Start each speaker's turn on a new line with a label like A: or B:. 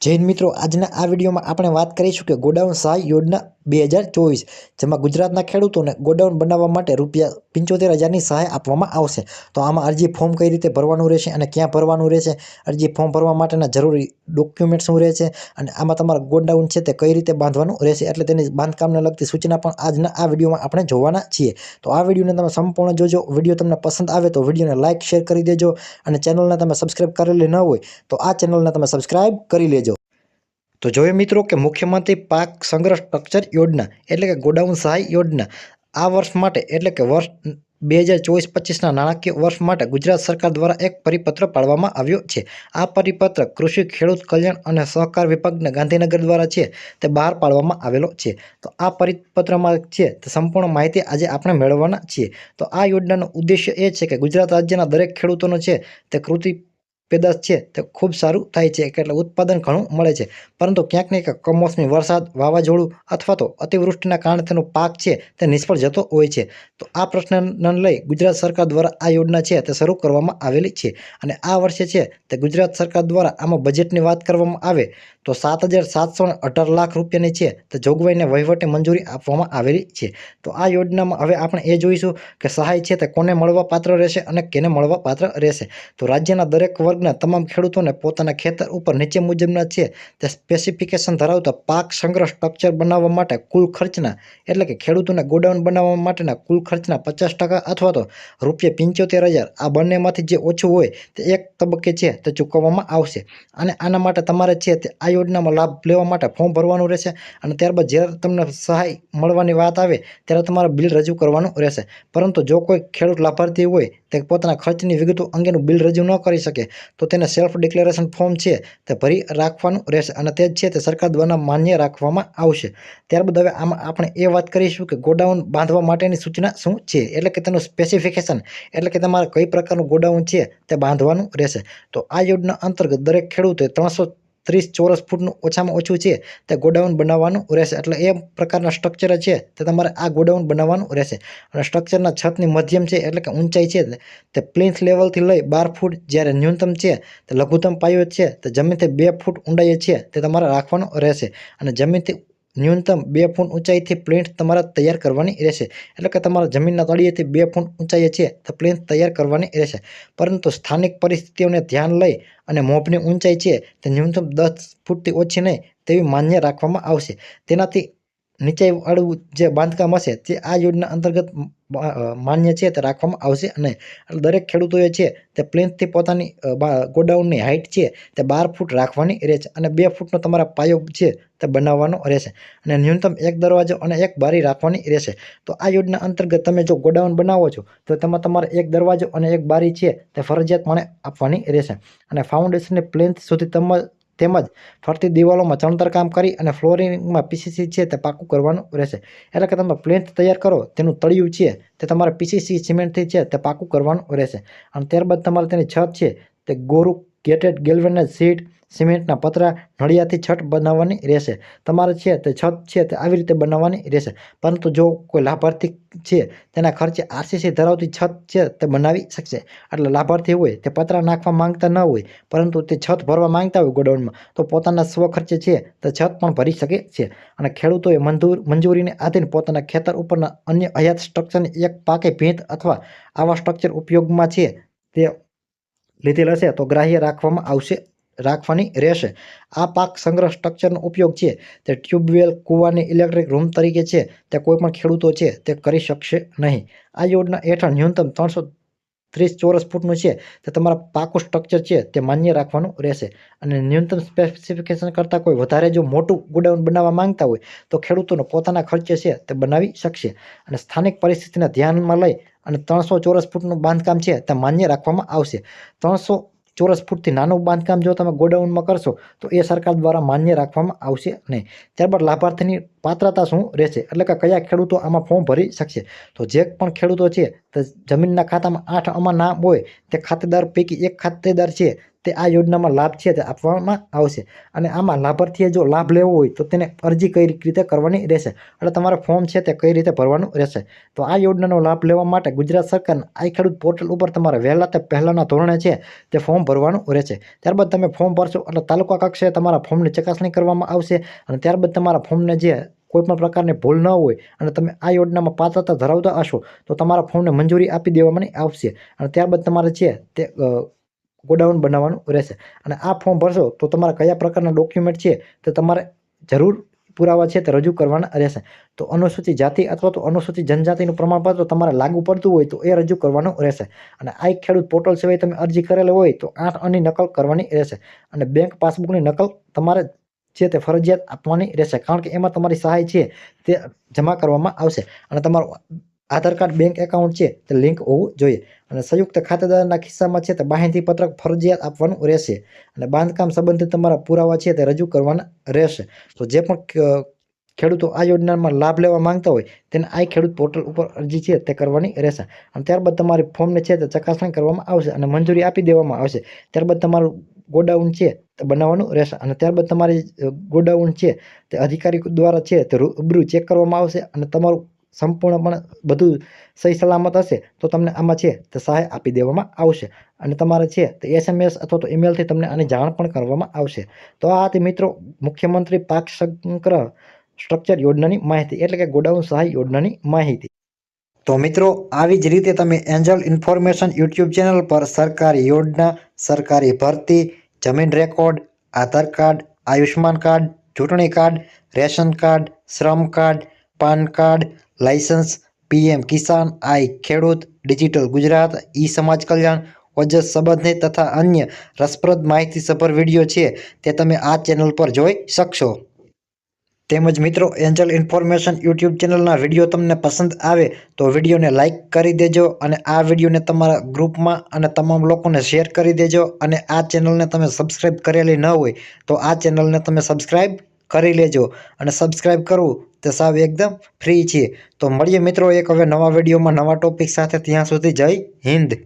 A: જય હિન્દ મિત્રો, આજના આ વિડીયોમાં આપણે વાત કરીશું કે ગોડાઉન સહાય યોજના 2024, જેમાં ગુજરાતના ખેડૂતોને ગોડાઉન બનાવવા માટે ₹75,000ની સહાય આપવામાં આવશે। તો આમાં અરજી ફોર્મ કઈ રીતે ભરવાનું રહેશે અને ક્યાં ભરવાનું રહેશે, અરજી ફોર્મ ભરવા માટેના જરૂરી ડોક્યુમેન્ટ શું રહેશે અને આમાં તમારું ગોડાઉન છે તે કઈ રીતે બાંધવાનું રહેશે, એટલે તેની બાંધકામને લગતી સૂચના પણ આજના આ વિડીયોમાં આપણે જોવાના છીએ। તો આ વિડીયોને તમે સંપૂર્ણ જોજો। વિડીયો તમને પસંદ આવે તો વિડીયોને લાઇક શેર કરી દેજો અને ચેનલને તમે સબસ્ક્રાઇબ કરેલી ન હોય તો આ ચેનલને તમે સબસ્ક્રાઇબ કરી લેજો। તો જોઈએ મિત્રો કે મુખ્યમંત્રી પાક સંગ્રહ સ્ટ્રક્ચર યોજના એટલે કે ગોડાઉન સહાય યોજના આ વર્ષ માટે એટલે કે વર્ષ 2024-25ના નાણાકીય વર્ષ માટે ગુજરાત સરકાર દ્વારા એક પરિપત્ર પાડવામાં આવ્યો છે। આ પરિપત્ર કૃષિ ખેડૂત કલ્યાણ અને સહકાર વિભાગને ગાંધીનગર દ્વારા છે તે બહાર પાડવામાં આવેલો છે। તો આ પરિપત્રમાં છે તે સંપૂર્ણ માહિતી આજે આપણે મેળવવાના છીએ। તો આ યોજનાનો ઉદ્દેશ્ય એ છે કે ગુજરાત રાજ્યના દરેક ખેડૂતોનો છે તે કૃષિ પેદાશ છે તે ખૂબ સારું થાય છે, એટલે ઉત્પાદન ઘણું મળે છે, પરંતુ ક્યાંક ને ક્યાંક કમોસમી વરસાદ, વાવાઝોડું અથવા તો અતિવૃષ્ટિના કારણે તેનો પાક છે તે નિષ્ફળ જતો હોય છે। તો આ પ્રશ્નને લઈ ગુજરાત સરકાર દ્વારા આ યોજના છે તે શરૂ કરવામાં આવેલી છે અને આ વર્ષે છે તે ગુજરાત સરકાર દ્વારા આમાં બજેટની વાત કરવામાં આવે તો ₹7,718 લાખ રૂપિયાની છે તે જોગવાઈને વહીવટી મંજૂરી આપવામાં આવેલી છે। તો આ યોજનામાં હવે આપણે એ જોઈશું કે સહાય છે તે કોને મળવા પાત્ર રહેશે અને કેને મળવા પાત્ર રહેશે। તો રાજ્યના દરેક વર્ગના તમામ ખેડૂતોને પોતાના ખેતર ઉપર નીચે મુજબના છે તે સ્પેસિફિકેશન ધરાવતા પાક સંગ્રહ સ્ટ્રક્ચર બનાવવા માટે કુલ ખર્ચના એટલે કે ખેડૂતોને ગોડાઉન બનાવવા માટેના કુલ ખર્ચના 50% અથવા તો ₹75,000 આ બંનેમાંથી જે ઓછું હોય તે એક તબક્કે છે તે ચૂકવવામાં આવશે। અને આના માટે તમારે છે તે આ યોજનામાં લાભ લેવા માટે ફોર્મ ભરવાનું રહેશે અને ત્યારબાદ જ્યારે તમને સહાય મળવાની વાત આવે ત્યારે તમારે બિલ રજૂ કરવાનું રહેશે। પરંતુ જો કોઈ ખેડૂત લાભાર્થી હોય તે પોતાના ખર્ચની વિગતો અંગેનું બિલ રજૂ ન કરી શકે તો તેને સેલ્ફ ડિક્લેરેશન ફોર્મ છે તે ભરી રાખવાનું રહેશે અને તે છે તે સરકાર દ્વારા માન્ય રાખવામાં આવશે। ત્યારબાદ હવે આમાં આપણે એ વાત કરીશું કે ગોડાઉન બાંધવા માટેની સૂચના શું છે, એટલે કે તેનું સ્પેસિફિકેશન એટલે કે તમારે કઈ પ્રકારનું ગોડાઉન છે તે બાંધવાનું રહેશે। તો આ યોજના અંતર્ગત દરેક ખેડૂતે 330 ચોરસ ફૂટનું ઓછામાં ઓછું છે તે ગોડાઉન બનાવવાનું રહેશે, એટલે એ પ્રકારના સ્ટ્રક્ચર છે તે તમારે આ ગોડાઉન બનાવવાનું રહેશે। અને સ્ટ્રક્ચરના છતની મધ્યમ છે એટલે કે ઊંચાઈ છે તે પ્લિન્થ લેવલથી લઈ 12 ફૂટ, જ્યારે ન્યૂનતમ છે તે લઘુત્તમ પાયો છે તે જમીનથી 2 ફૂટ ઊંડાઈએ છે તે તમારે રાખવાનો રહેશે અને જમીનથી ન્યૂનતમ 2 ફૂટ ઊંચાઈથી પ્લિન્થ તમારે તૈયાર કરવાની રહેશે, એટલે કે તમારા જમીનના તળિયેથી 2 ફૂટ ઊંચાઈએ છે તે પ્લિન્થ તૈયાર કરવાની રહેશે। પરંતુ સ્થાનિક પરિસ્થિતિઓને ધ્યાન લઈ અને મોભની ઊંચાઈ છે તે ન્યૂનતમ 10 ફૂટથી ઓછી નહીં તેવી માન્ય રાખવામાં આવશે। તેનાથી નીચાઈવાળું જે બાંધકામ હશે તે આ યોજના અંતર્ગત માન્ય છે તે રાખવામાં આવશે નહીં। એટલે દરેક ખેડૂતોએ છે તે પ્લિન્થથી પોતાની ગોડાઉનની હાઇટ છે તે 12 ફૂટ રાખવાની રહેશે અને 2 ફૂટનો તમારા પાયો છે તે બનાવવાનો રહેશે અને ન્યૂનતમ 1 દરવાજો અને 1 બારી રાખવાની રહેશે। તો આ યોજના અંતર્ગત તમે જો ગોડાઉન બનાવો છો તો તેમાં તમારે 1 દરવાજો અને 1 બારી છે તે ફરજિયાતપણે આપવાની રહેશે અને ફાઉન્ડેશનની પ્લિન્થ સુધી તેમજ ફરતી દિવાલોમાં ચણતરકામ કરી અને ફ્લોરિંગમાં પીસીસી છે તે પાકું કરવાનું રહેશે, એટલે કે તમે પ્લિન્થ તૈયાર કરો તેનું તળિયું છે તે તમારે પીસીસી સિમેન્ટથી છે તે પાકું કરવાનું રહેશે અને ત્યારબાદ તમારે તેની છત છે તે ગોરુ ગેટેડ ગેલ્વેનાઇઝ શીટ, સિમેન્ટના પતરા, નળિયાથી છત બનાવવાની રહેશે। તમારે છે તે છત છે તે આવી રીતે બનાવવાની રહેશે। પરંતુ જો કોઈ લાભાર્થી છે તેના ખર્ચે આરસીસી ધરાવતી છત છે તે બનાવી શકશે, એટલે લાભાર્થી હોય તે પતરા નાખવા માંગતા ન હોય પરંતુ તે છત ભરવા માંગતા હોય ગોડાઉનમાં તો પોતાના સ્વખર્ચે છે તે છત પણ ભરી શકે છે અને ખેડૂતોએ મંજૂરીને આધીન પોતાના ખેતર ઉપરના અન્ય હયાત સ્ટ્રક્ચરની એક પાકી ભીંત અથવા આવા સ્ટ્રક્ચર ઉપયોગમાં છે તે લીધેલ હશે તો ગ્રાહ્ય રાખવાની રહેશે। આ પાક સંગ્રહ સ્ટ્રક્ચરનો ઉપયોગ છે તે ટ્યુબવેલ, કૂવાની ઇલેક્ટ્રિક રૂમ તરીકે છે તે કોઈ પણ ખેડૂતો છે તે કરી શકશે નહીં। આ યોજના હેઠળ ન્યૂનતમ 330 ચોરસ ફૂટનું છે તે તમારા પાકું સ્ટ્રક્ચર છે તે માન્ય રાખવાનું રહેશે અને ન્યૂનતમ સ્પેસિફિકેશન કરતાં કોઈ વધારે જો મોટું ગોડાઉન બનાવવા માંગતા હોય તો ખેડૂતોને પોતાના ખર્ચે છે તે બનાવી શકશે અને સ્થાનિક પરિસ્થિતિને ધ્યાનમાં લઈ અને 300 ચોરસ ફૂટનું બાંધકામ છે તે માન્ય રાખવામાં આવશે। 300 ચોરસ ફૂટથી નાનું બાંધકામ જો તમે ગોડાઉનમાં કરશો તો એ સરકાર દ્વારા માન્ય રાખવામાં આવશે નહીં। ત્યારબાદ લાભાર્થીની પાત્રતા શું રહેશે, એટલે કે કયા ખેડૂતો આમાં ફોર્મ ભરી શકશે. તો જે પણ ખેડૂતો છે તે જમીનના ખાતામાં 8 આમાં નામ હોય તે ખાતેદાર પૈકી એક ખાતેદાર છે તે આ યોજનામાં લાભ છે તે આપવામાં આવશે. અને આમાં લાભાર્થીએ જો લાભ લેવો હોય તો તેને અરજી કઈ રીતે કરવાની રહેશે, એટલે તમારે ફોર્મ છે તે કઈ રીતે ભરવાનું રહેશે. તો આ યોજનાનો લાભ લેવા માટે ગુજરાત સરકારના આઈ ખેડૂત પોર્ટલ ઉપર તમારે વહેલા તે પહેલાના ધોરણે છે તે ફોર્મ ભરવાનું રહેશે. ત્યારબાદ તમે ફોર્મ ભરશો એટલે તાલુકા કક્ષાએ તમારા ફોર્મની ચકાસણી કરવામાં આવશે. અને ત્યારબાદ તમારા ફોર્મને જે કોઈ પણ પ્રકારની ભૂલ ન હોય અને તમે આ યોજનામાં પાત્રતા ધરાવતા હશો તો તમારા ફોર્મને મંજૂરી આપી દેવામાં આવશે. અને ત્યારબાદ તમારે છે તે ગોડાઉન બનાવવાનું રહેશે. અને આ ફોર્મ ભરશો તો તમારા કયા પ્રકારના ડોક્યુમેન્ટ છે તે તમારે જરૂર પુરાવા છે તે રજૂ કરવાના રહેશે. તો અનુસૂચિત જાતિ અથવા તો અનુસૂચિત જનજાતિનું પ્રમાણપત્ર તમારે લાગુ પડતું હોય તો એ રજૂ કરવાનું રહેશે. અને આ ખેડૂત પોર્ટલ સિવાય તમે અરજી કરેલી હોય તો 8 આની નકલ કરવાની રહેશે. અને બેંક પાસબુકની નકલ તમારે છે તે ફરજિયાત આપવાની રહેશે, કારણ કે એમાં તમારી સહાય છે તે જમા કરવામાં આવશે. અને તમારું આધાર કાર્ડ બેંક એકાઉન્ટ છે તે લિંક હોવું જોઈએ. અને સંયુક્ત ખાતેદારના કિસ્સામાં છે તે બાહેંધી પત્રક ફરજિયાત આપવાનું રહેશે. અને બાંધકામ સંબંધિત તમારા પુરાવા છે તે રજૂ કરવાના રહેશે. તો જે પણ ખેડૂતો આ યોજનામાં લાભ લેવા માંગતા હોય તેને આ ખેડૂત પોર્ટલ ઉપર અરજી છે તે કરવાની રહેશે. અને ત્યારબાદ તમારી ફોર્મને છે તે ચકાસણી કરવામાં આવશે અને મંજૂરી આપી દેવામાં આવશે. ત્યારબાદ તમારું ગોડાઉન છે તે બનાવવાનું રહેશે. અને ત્યારબાદ તમારી ગોડાઉન છે તે અધિકારી દ્વારા છે તે રૂબરૂ ચેક કરવામાં આવશે. અને તમારું સંપૂર્ણપણે બધું સહી સલામત હશે તો તમને આમાં છે તે સહાય આપી દેવામાં આવશે. અને તમારે છે તે SMS અથવા તો ઈમેલથી તમને આની જાણ પણ કરવામાં આવશે. તો આ હતી મિત્રો મુખ્યમંત્રી પાક સંગ્રહ સ્ટ્રક્ચર યોજનાની માહિતી, એટલે કે ગોડાઉન સહાય યોજનાની માહિતી. તો મિત્રો આવી જ રીતે તમે એન્જલ ઇન્ફોર્મેશન યુટ્યુબ ચેનલ પર સરકારી યોજના, સરકારી ભરતી, જમીન રેકોર્ડ, આધાર કાર્ડ, આયુષ્માન કાર્ડ, ચૂંટણી કાર્ડ, રેશન કાર્ડ, શ્રમ card, PAN card, licence, PM કિસાન, આઈ ખેડૂત, ડિજિટલ ગુજરાત, ઈ સમાજ કલ્યાણ, ઓજસ સંબંધિત તથા અન્ય રસપ્રદ માહિતીસભર વિડીયો છે તે તમે આ ચેનલ પર જોઈ શકશો. તેમજ મિત્રો એન્જલ ઇન્ફોર્મેશન યુટ્યુબ ચેનલના વિડીયો તમને પસંદ આવે તો વિડીયોને લાઇક કરી દેજો. અને આ વિડીયોને તમારા ગ્રુપમાં અને તમામ લોકોને શેર કરી દેજો. અને આ ચેનલને તમે સબસ્ક્રાઈબ કરેલી ન હોય તો આ ચેનલને તમે સબસ્ક્રાઈબ કરી લેજો. અને સબસ્ક્રાઈબ કરવું તે સાવ એકદમ ફ્રી છે. તો મળીએ મિત્રો એક હવે નવા વિડીયોમાં નવા ટોપિક સાથે. ત્યાં સુધી જય હિન્દ.